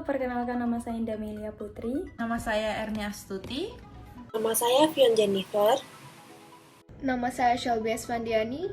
perkenalkan nama saya Indamelia Putri. Nama saya Ernia Astuti. Nama saya Fion Jennifer. Nama saya Shelby Esfandiani.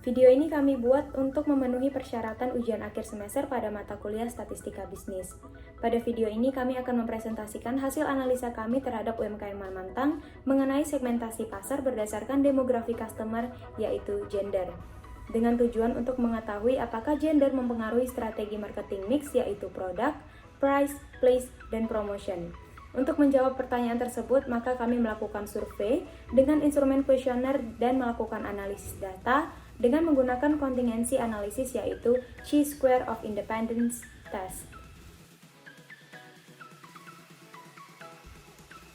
Video ini kami buat untuk memenuhi persyaratan ujian akhir semester pada mata kuliah Statistika Bisnis. Pada video ini kami akan mempresentasikan hasil analisa kami terhadap UMKM Manmantang mengenai segmentasi pasar berdasarkan demografi customer, yaitu gender. Dengan tujuan untuk mengetahui apakah gender mempengaruhi strategi marketing mix, yaitu produk, price, place, dan promotion. Untuk menjawab pertanyaan tersebut, maka kami melakukan survei dengan instrumen kuesioner dan melakukan analisis data dengan menggunakan kontingensi analisis, yaitu Chi-Square of Independence Test.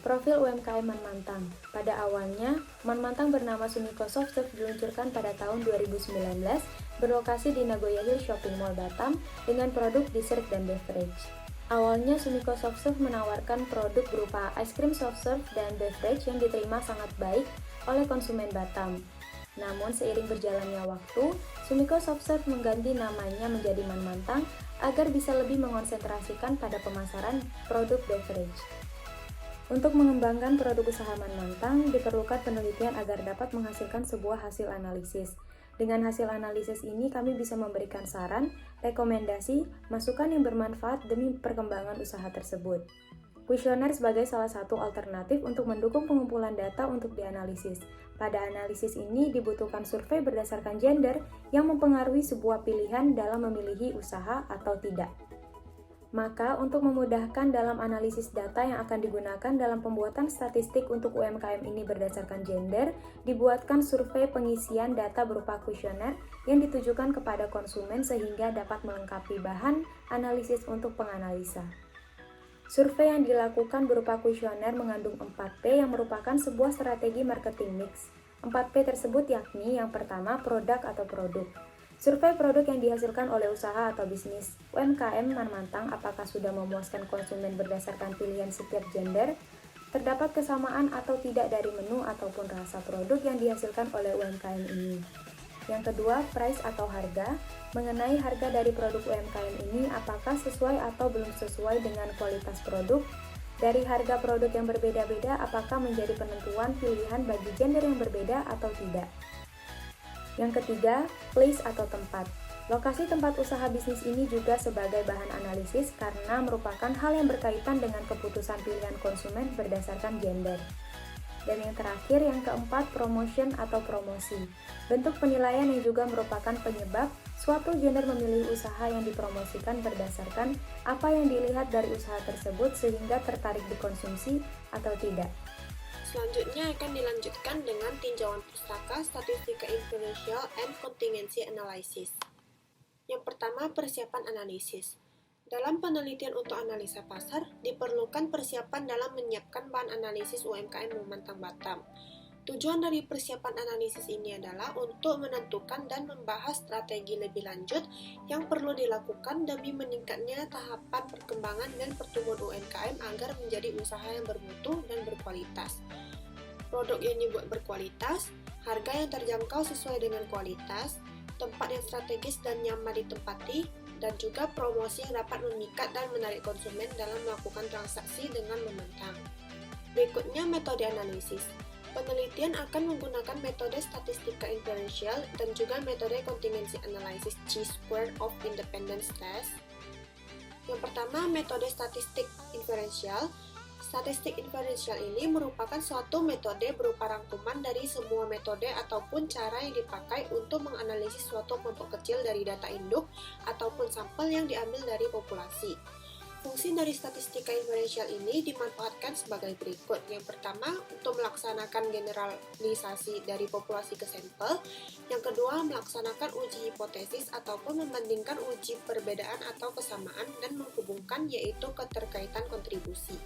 Profil UMKM Manmantang. Pada awalnya, Manmantang bernama Sumiko Softserve diluncurkan pada tahun 2019, berlokasi di Nagoya Hill Shopping Mall Batam dengan produk dessert dan beverage. Awalnya Sumiko Softserve menawarkan produk berupa ice cream soft serve dan beverage yang diterima sangat baik oleh konsumen Batam. Namun seiring berjalannya waktu, Sumiko Softserve mengganti namanya menjadi Manmantang agar bisa lebih mengonsentrasikan pada pemasaran produk beverage. Untuk mengembangkan produk usaha Manmantang, diperlukan penelitian agar dapat menghasilkan sebuah hasil analisis. Dengan hasil analisis ini, kami bisa memberikan saran, rekomendasi, masukan yang bermanfaat demi perkembangan usaha tersebut. Kuesioner sebagai salah satu alternatif untuk mendukung pengumpulan data untuk dianalisis. Pada analisis ini dibutuhkan survei berdasarkan gender yang mempengaruhi sebuah pilihan dalam memilih usaha atau tidak. Maka, untuk memudahkan dalam analisis data yang akan digunakan dalam pembuatan statistik untuk UMKM ini berdasarkan gender, dibuatkan survei pengisian data berupa kuesioner yang ditujukan kepada konsumen sehingga dapat melengkapi bahan analisis untuk penganalisa. Survei yang dilakukan berupa kuesioner mengandung 4P yang merupakan sebuah strategi marketing mix. 4P tersebut yakni yang pertama, produk atau produk. Survei produk yang dihasilkan oleh usaha atau bisnis UMKM Manmantang apakah sudah memuaskan konsumen berdasarkan pilihan setiap gender, terdapat kesamaan atau tidak dari menu ataupun rasa produk yang dihasilkan oleh UMKM ini. Yang kedua, price atau harga. Mengenai harga dari produk UMKM ini apakah sesuai atau belum sesuai dengan kualitas produk. Dari harga produk yang berbeda-beda apakah menjadi penentuan pilihan bagi gender yang berbeda atau tidak. Yang ketiga, place atau tempat. Lokasi tempat usaha bisnis ini juga sebagai bahan analisis karena merupakan hal yang berkaitan dengan keputusan pilihan konsumen berdasarkan gender. Dan yang terakhir, yang keempat, promotion atau promosi. Bentuk penilaian yang juga merupakan penyebab suatu gender memilih usaha yang dipromosikan berdasarkan apa yang dilihat dari usaha tersebut sehingga tertarik dikonsumsi atau tidak. Selanjutnya akan dilanjutkan dengan tinjauan pustaka, statistika inferential, and contingency analysis. Yang pertama, persiapan analisis. Dalam penelitian untuk analisa pasar, diperlukan persiapan dalam menyiapkan bahan analisis UMKM Manmantang Batam. Tujuan dari persiapan analisis ini adalah untuk menentukan dan membahas strategi lebih lanjut yang perlu dilakukan demi meningkatnya tahapan perkembangan dan pertumbuhan UMKM agar menjadi usaha yang bermutu dan berkualitas. Produk yang dibuat berkualitas, harga yang terjangkau sesuai dengan kualitas, tempat yang strategis dan nyaman ditempati, dan juga promosi yang dapat memikat dan menarik konsumen dalam melakukan transaksi dengan Manmantang. Berikutnya, metode analisis. Penelitian akan menggunakan metode statistika inferential dan juga metode contingency analysis Chi-Square of Independence Test. Yang pertama, metode statistik inferential. Statistik inferential ini merupakan suatu metode berupa rangkuman dari semua metode ataupun cara yang dipakai untuk menganalisis suatu kelompok kecil dari data induk ataupun sampel yang diambil dari populasi. Fungsi dari statistika inferential ini dimanfaatkan sebagai berikut. Yang pertama, untuk melaksanakan generalisasi dari populasi ke sampel. Yang kedua, melaksanakan uji hipotesis ataupun membandingkan uji perbedaan atau kesamaan dan menghubungkan yaitu keterkaitan kontribusi.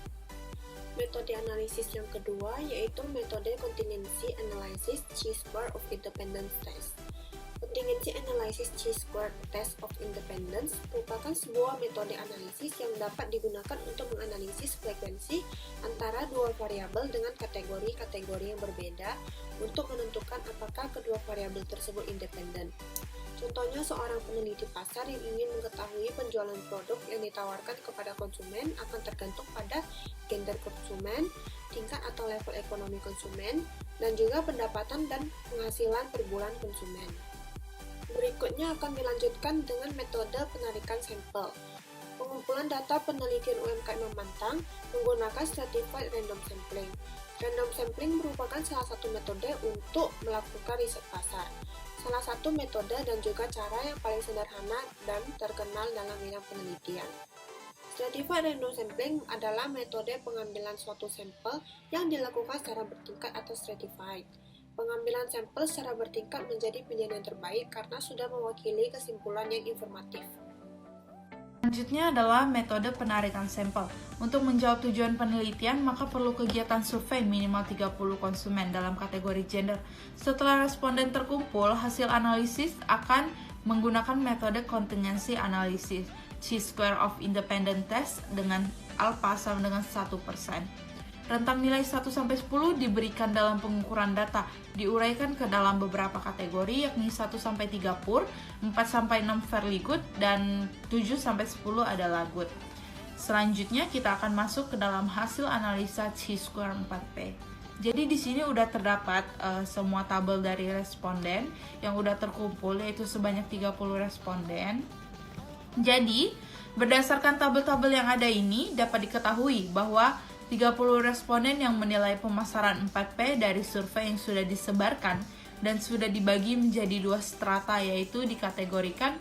Metode analisis yang kedua yaitu metode contingency analysis Chi-Square of Independence Test. Contingency Analysis Chi-Square Test of Independence merupakan sebuah metode analisis yang dapat digunakan untuk menganalisis frekuensi antara dua variabel dengan kategori-kategori yang berbeda untuk menentukan apakah kedua variabel tersebut independen. Contohnya, seorang peneliti pasar yang ingin mengetahui penjualan produk yang ditawarkan kepada konsumen akan tergantung pada gender konsumen, tingkat atau level ekonomi konsumen, dan juga pendapatan dan penghasilan per bulan konsumen. Berikutnya akan dilanjutkan dengan metode penarikan sampel. Pengumpulan data penelitian UMKM memantang menggunakan Stratified Random Sampling. Random sampling merupakan salah satu metode untuk melakukan riset pasar. Salah satu metode dan juga cara yang paling sederhana dan terkenal dalam bidang penelitian. Stratified Random Sampling adalah metode pengambilan suatu sampel yang dilakukan secara bertingkat atau stratified. Pengambilan sampel secara bertingkat menjadi pilihan yang terbaik karena sudah mewakili kesimpulan yang informatif. Selanjutnya adalah metode penarikan sampel. Untuk menjawab tujuan penelitian, maka perlu kegiatan survei minimal 30 konsumen dalam kategori gender. Setelah responden terkumpul, hasil analisis akan menggunakan metode contingency analysis, chi-square of independent test dengan alpha sama dengan 1%. Rentang nilai 1-10 diberikan dalam pengukuran data, diuraikan ke dalam beberapa kategori, yakni 1-3 poor, 4-6 fairly good, dan 7-10 adalah good. Selanjutnya kita akan masuk ke dalam hasil analisa chi-square 4P. Jadi di sini udah terdapat semua tabel dari responden yang udah terkumpul, yaitu sebanyak 30 responden. Jadi, berdasarkan tabel-tabel yang ada ini, dapat diketahui bahwa 30 responden yang menilai pemasaran 4P dari survei yang sudah disebarkan dan sudah dibagi menjadi 2 strata, yaitu dikategorikan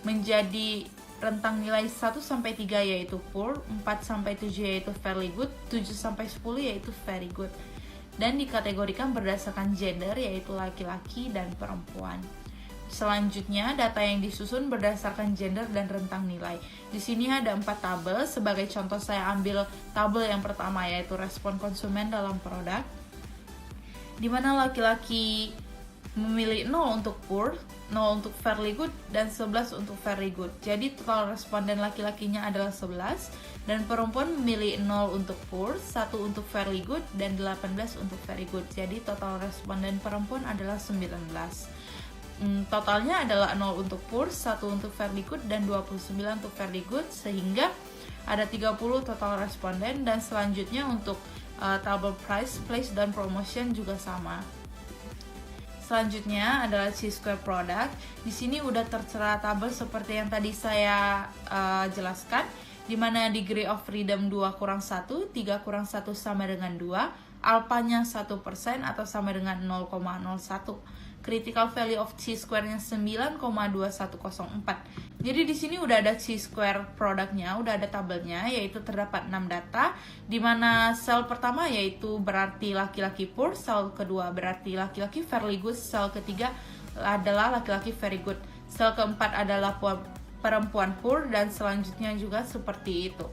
menjadi rentang nilai 1-3 yaitu poor, 4-7 yaitu fairly good, 7-10 yaitu very good, dan dikategorikan berdasarkan gender yaitu laki-laki dan perempuan. Selanjutnya, data yang disusun berdasarkan gender dan rentang nilai. Di sini ada 4 tabel. Sebagai contoh, saya ambil tabel yang pertama, yaitu respon konsumen dalam produk, di mana laki-laki memilih 0 untuk poor, 0 untuk fairly good, dan 11 untuk very good. Jadi total responden laki-lakinya adalah 11, dan perempuan memilih 0 untuk poor, 1 untuk fairly good, dan 18 untuk very good. Jadi total responden perempuan adalah 19. Totalnya adalah 0 untuk poor, 1 untuk fairly good, dan 29 untuk fairly good, sehingga ada 30 total responden. Dan selanjutnya untuk tabel price, place, dan promotion juga sama. Selanjutnya adalah chi-square product. Di sini udah tertera tabel seperti yang tadi saya jelaskan, di mana degree of freedom 2-1, 3-1 sama dengan 2, alpanya 1% atau sama dengan 0,01. Critical value of chi-square-nya 9,2104. Jadi di sini udah ada chi-square produknya, udah ada tabelnya, yaitu terdapat 6 data, di mana sel pertama yaitu berarti laki-laki poor, sel kedua berarti laki-laki fairly good, sel ketiga adalah laki-laki very good, sel keempat adalah perempuan poor, dan selanjutnya juga seperti itu.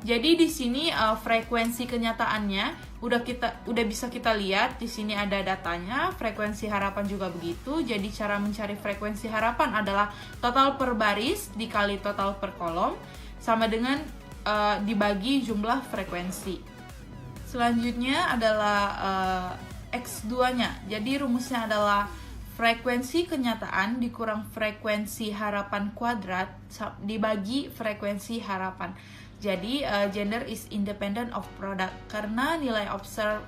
Jadi di sini frekuensi kenyataannya udah bisa kita lihat. Di sini ada datanya, frekuensi harapan juga begitu. Jadi cara mencari frekuensi harapan adalah total per baris dikali total per kolom sama dengan dibagi jumlah frekuensi. Selanjutnya adalah X2-nya. Jadi rumusnya adalah frekuensi kenyataan dikurang frekuensi harapan kuadrat dibagi frekuensi harapan. Jadi gender is independent of product karena nilai observed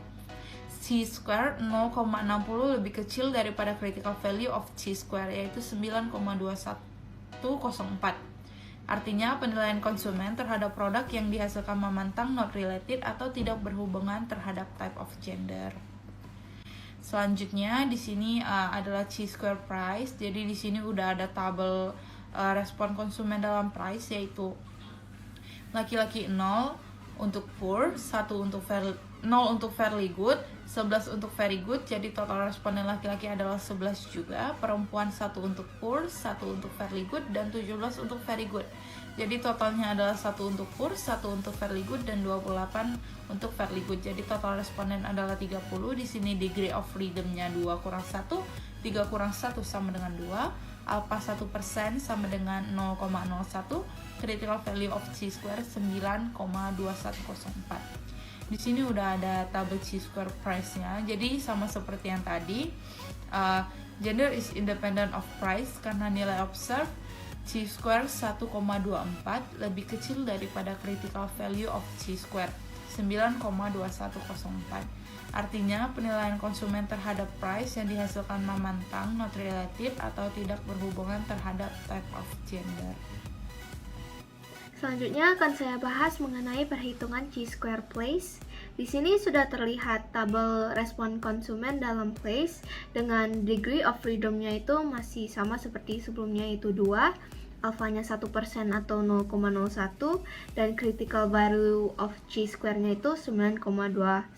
chi-square 0,60 lebih kecil daripada critical value of chi-square, yaitu 9,2104. Artinya penilaian konsumen terhadap produk yang dihasilkan memantang not related atau tidak berhubungan terhadap type of gender. Selanjutnya di sini adalah chi-square price. Jadi di sini udah ada tabel respon konsumen dalam price, yaitu laki-laki 0 untuk poor, 1 untuk 0 untuk fairly good, 11 untuk very good. Jadi total responden laki-laki adalah 11 juga. Perempuan 1 untuk poor, 1 untuk fairly good, dan 17 untuk very good. Jadi totalnya adalah 1 untuk poor, 1 untuk fairly good, dan 28 untuk fairly good. Jadi total responden adalah 30. Di sini degree of freedom-nya 2-1, 3-1 sama dengan 2. Alpha 1% sama dengan 0,01, critical value of chi-square 9,2104. Di sini udah ada tabel chi-square price-nya. Jadi sama seperti yang tadi, gender is independent of price karena nilai observed chi-square 1,24 lebih kecil daripada critical value of chi-square 9,2104. Artinya penilaian konsumen terhadap price yang dihasilkan Mamantang not related atau tidak berhubungan terhadap type of gender. Selanjutnya akan saya bahas mengenai perhitungan chi-square place. Di sini sudah terlihat tabel respon konsumen dalam place dengan degree of freedom-nya itu masih sama seperti sebelumnya, itu 2, alfanya 1% atau 0,01, dan critical value of chi-square-nya itu 9,2104.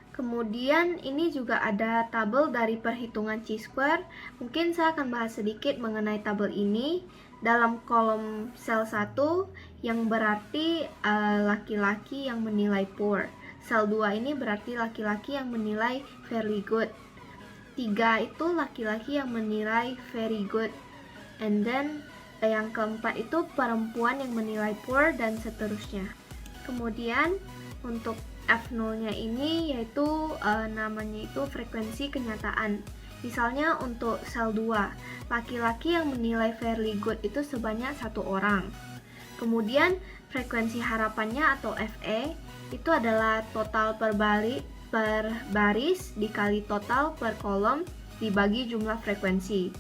Kemudian ini juga ada tabel dari perhitungan chi-square. Mungkin saya akan bahas sedikit mengenai tabel ini. Dalam kolom sel 1 yang berarti laki-laki yang menilai poor. Sel 2 ini berarti laki-laki yang menilai very good. 3 itu laki-laki yang menilai very good. And then yang keempat itu perempuan yang menilai poor, dan seterusnya. Kemudian untuk F0-nya ini yaitu namanya itu frekuensi kenyataan. Misalnya untuk sel 2, laki-laki yang menilai fairly good itu sebanyak 1 orang. Kemudian frekuensi harapannya atau FE itu adalah total per baris dikali total per kolom dibagi jumlah frekuensi.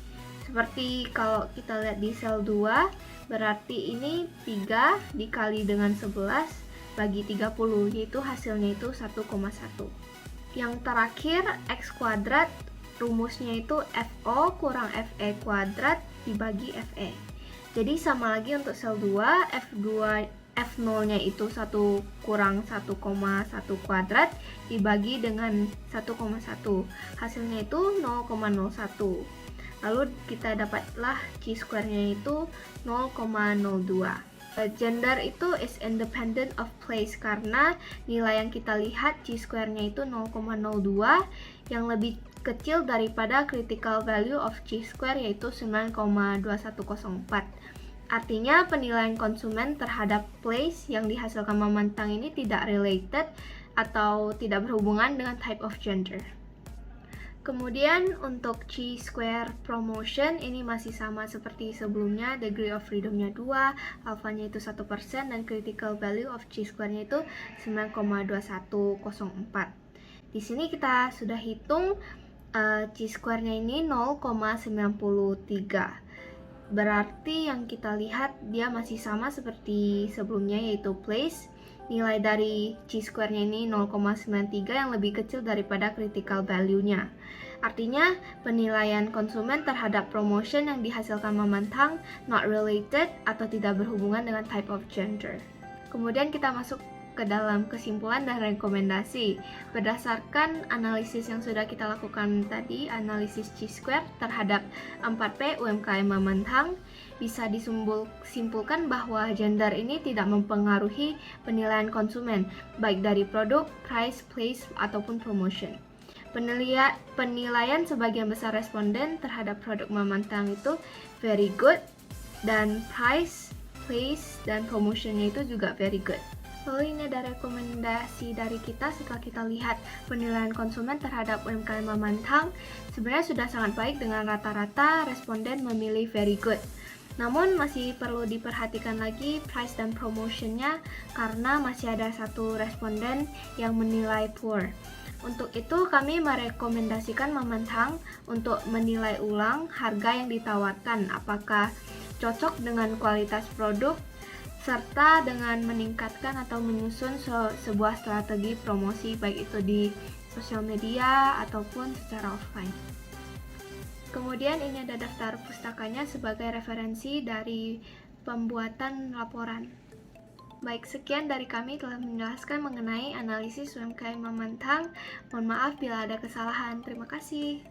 Seperti kalau kita lihat di sel 2, berarti ini 3 dikali dengan 11 bagi 30, yaitu hasilnya itu 1,1. Yang terakhir X kuadrat, rumusnya itu FO kurang FE kuadrat dibagi FE. Jadi sama lagi untuk sel 2, F0-nya itu 1 kurang 1,1 kuadrat dibagi dengan 1,1. Hasilnya itu 0,01. Lalu kita dapatlah chi-square-nya itu 0,02. Gender itu is independent of place karena nilai yang kita lihat chi-square-nya itu 0,02 yang lebih kecil daripada critical value of chi-square yaitu 9,2104. Artinya penilaian konsumen terhadap place yang dihasilkan Mamantang ini tidak related atau tidak berhubungan dengan type of gender. Kemudian untuk chi-square promotion ini masih sama seperti sebelumnya, degree of freedom-nya 2, alfanya itu 1%, dan critical value of chi-square-nya itu 9,2104. Di sini kita sudah hitung chi-square-nya ini 0,93. Berarti yang kita lihat dia masih sama seperti sebelumnya yaitu place. Nilai dari chi-square-nya ini 0,93 yang lebih kecil daripada critical value-nya. Artinya penilaian konsumen terhadap promotion yang dihasilkan Mamantang not related atau tidak berhubungan dengan type of gender. Kemudian kita masuk ke dalam kesimpulan dan rekomendasi. Berdasarkan analisis yang sudah kita lakukan tadi, analisis chi-square terhadap 4P UMKM Mamantang, bisa disimpulkan bahwa gender ini tidak mempengaruhi penilaian konsumen, baik dari produk, price, place, ataupun promotion. Penilaian sebagian besar responden terhadap produk Mamantang itu very good, dan price, place, dan promotionnya itu juga very good. Lalu ini ada rekomendasi dari kita setelah kita lihat penilaian konsumen terhadap UMKM Mamantang. Sebenarnya sudah sangat baik dengan rata-rata responden memilih very good. Namun masih perlu diperhatikan lagi price dan promotionnya karena masih ada satu responden yang menilai poor. Untuk itu kami merekomendasikan Mamantang untuk menilai ulang harga yang ditawarkan, apakah cocok dengan kualitas produk, serta dengan meningkatkan atau menyusun sebuah strategi promosi baik itu di sosial media ataupun secara offline. Kemudian ini ada daftar pustakanya sebagai referensi dari pembuatan laporan. Baik, sekian dari kami telah menjelaskan mengenai analisis UMKM Mamantang. Mohon maaf bila ada kesalahan. Terima kasih.